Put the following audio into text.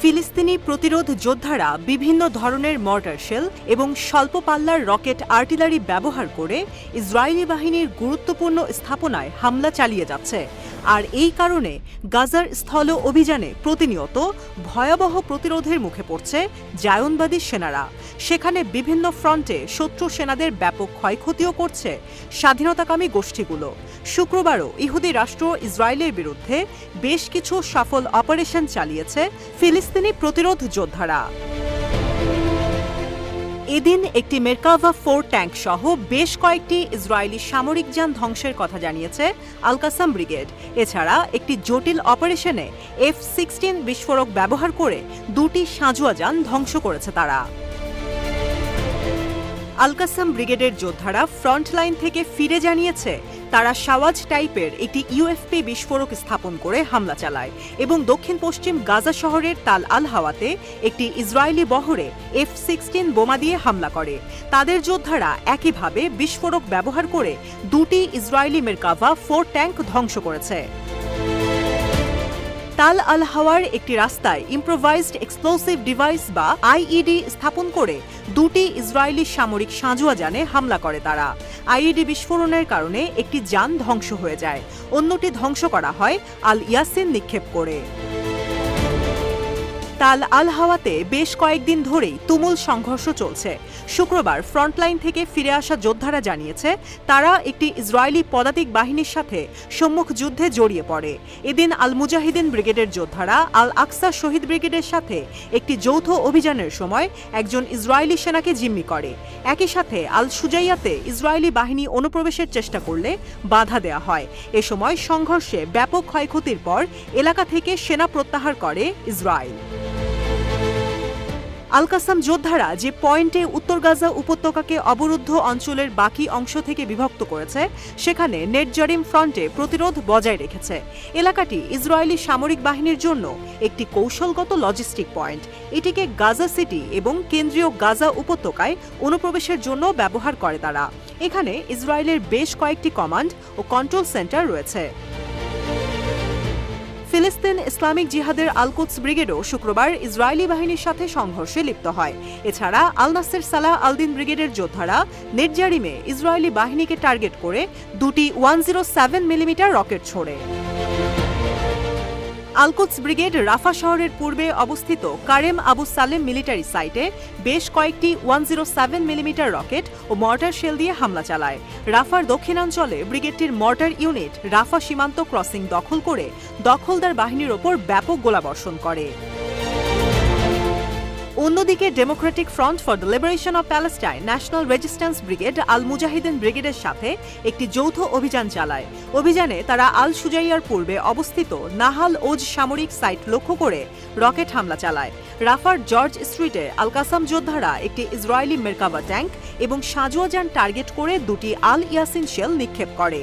ফিলিস্তিনি প্রতিরোধ যোদ্ধারা বিভিন্ন ধরনের মর্টার শেল এবং স্বল্প পাল্লার রকেট আর্টিলারি ব্যবহার করে ইসরায়েলি বাহিনীর গুরুত্বপূর্ণ স্থাপনায় হামলা চালিয়ে যাচ্ছে। আর এই কারণে গাজার স্থল অভিযানে প্রতিনিয়ত ভয়াবহ প্রতিরোধের মুখে পড়ছে জায়নবাদী সেনারা। সেখানে বিভিন্ন ফ্রন্টে শত্রু সেনাদের ব্যাপক ক্ষয়ক্ষতিও করছে স্বাধীনতাকামী গোষ্ঠীগুলো। শুক্রবারও ইহুদি রাষ্ট্র ইসরায়েলের বিরুদ্ধে বেশ কিছু সফল অপারেশন চালিয়েছে ফিলিস্তিনি প্রতিরোধ যোদ্ধারা। এদিন একটি মেরকাভা 4 ট্যাঙ্ক সহ বেশ কয়েকটি ইসরায়েলি সামরিক যান ধ্বংসের কথা জানিয়েছে আল কাসাম ব্রিগেড। এছাড়া একটি জটিল অপারেশনে F-16 বিস্ফোরক ব্যবহার করে 2টি সাঁজোয়া যান ধ্বংস করেছে তারা। আল কাসাম ব্রিগেডের যোদ্ধারা ফ্রন্টলাইন থেকে ফিরে জানিয়েছে তারা শাওয়াজ টাইপের একটি ইউএফপি বিস্ফোরক স্থাপন করে হামলা চালায় এবং দক্ষিণ পশ্চিম গাজা শহরের তাল আল হাওয়াতে একটি ইসরায়েলি বহরে F-16 বোমা দিয়ে হামলা করে। তাদের যোদ্ধারা একইভাবে বিস্ফোরক ব্যবহার করে 2টি ইসরায়েলি মেরকাভা 4 ট্যাঙ্ক ধ্বংস করেছে। তাল আল হাওয়ার একটি রাস্তায় ইম্প্রোভাইজড এক্সপ্লোসিভ ডিভাইস বা আইইডি স্থাপন করে 2টি ইসরায়েলি সামরিক সাঁজোয়া যানে হামলা করে তারা। আইইডি বিস্ফোরণের কারণে একটি যান ধ্বংস হয়ে যায়, অন্যটি ধ্বংস করা হয় আল ইয়াসিন নিক্ষেপ করে। তাল আল হাওয়াতে বেশ কয়েকদিন ধরেই তুমুল সংঘর্ষ চলছে। শুক্রবার ফ্রন্টলাইন থেকে ফিরে আসা যোদ্ধারা জানিয়েছে তারা একটি ইসরায়েলি পদাতিক বাহিনীর সাথে সম্মুখ যুদ্ধে জড়িয়ে পড়ে। এদিন আল মুজাহিদিন ব্রিগেডের যোদ্ধারা আল আকসা শহীদ ব্রিগেডের সাথে একটি যৌথ অভিযানের সময় একজন ইসরায়েলি সেনাকে জিম্মি করে। একই সাথে আল সুজাইয়াতে ইসরায়েলি বাহিনী অনুপ্রবেশের চেষ্টা করলে বাধা দেওয়া হয়। এ সময় সংঘর্ষে ব্যাপক ক্ষয়ক্ষতির পর এলাকা থেকে সেনা প্রত্যাহার করে ইসরায়েল। আল কাসাম যোদ্ধারা যে পয়েন্টে উত্তর গাজা উপত্যকাকে অবরুদ্ধ অঞ্চলের বাকি অংশ থেকে বিভক্ত করেছে সেখানে নেটজারিম ফ্রন্টে প্রতিরোধ বজায় রেখেছে। এলাকাটি ইসরায়েলি সামরিক বাহিনীর জন্য একটি কৌশলগত লজিস্টিক পয়েন্ট। এটিকে গাজা সিটি এবং কেন্দ্রীয় গাজা উপত্যকায় অনুপ্রবেশের জন্য ব্যবহার করে তারা। এখানে ইসরায়েলের বেশ কয়েকটি কমান্ড ও কন্ট্রোল সেন্টার রয়েছে। ফিলিস্তিন ইসলামিক জিহাদের আল কুদস ব্রিগেডও শুক্রবার ইসরায়েলি বাহিনীর সাথে সংঘর্ষে লিপ্ত হয়। এছাড়া আল নাসের সালাহ আল-দিন ব্রিগেডের যোদ্ধারা নেটজারিমে ইসরায়েলি বাহিনীকে টার্গেট করে 2টি 107 মিলিমিটার রকেট ছোড়ে। আল কুদস ব্রিগেড রাফা শহরের পূর্বে অবস্থিত কারেম আবু সালেম মিলিটারি সাইটে বেশ কয়েকটি 107 মিলিমিটার রকেট ও মর্টার শেল দিয়ে হামলা চালায়। রাফার দক্ষিণাঞ্চলে ব্রিগেডটির মর্টার ইউনিট রাফা সীমান্ত ক্রসিং দখল করে দখলদার বাহিনীর ওপর ব্যাপক গোলাবর্ষণ করে। অন্যদিকে democratic front for the liberation of Palestine national resistance brigade Al Mujahideen ব্রিগেডের সাথে একটি যৌথ অভিযান চালায়। অভিযানে তারা আল সুজাইয়ার পূর্বে অবস্থিত নাহাল ওজ সামরিক সাইট লক্ষ্য করে রকেট হামলা চালায়। রাফার জর্জ স্ট্রিটে আল কাসাম যোদ্ধারা একটি ইসরায়েলি মেরকাভা ট্যাঙ্ক এবং সাঁজোয়া যান টার্গেট করে 2টি আল ইয়াসিন শেল নিক্ষেপ করে।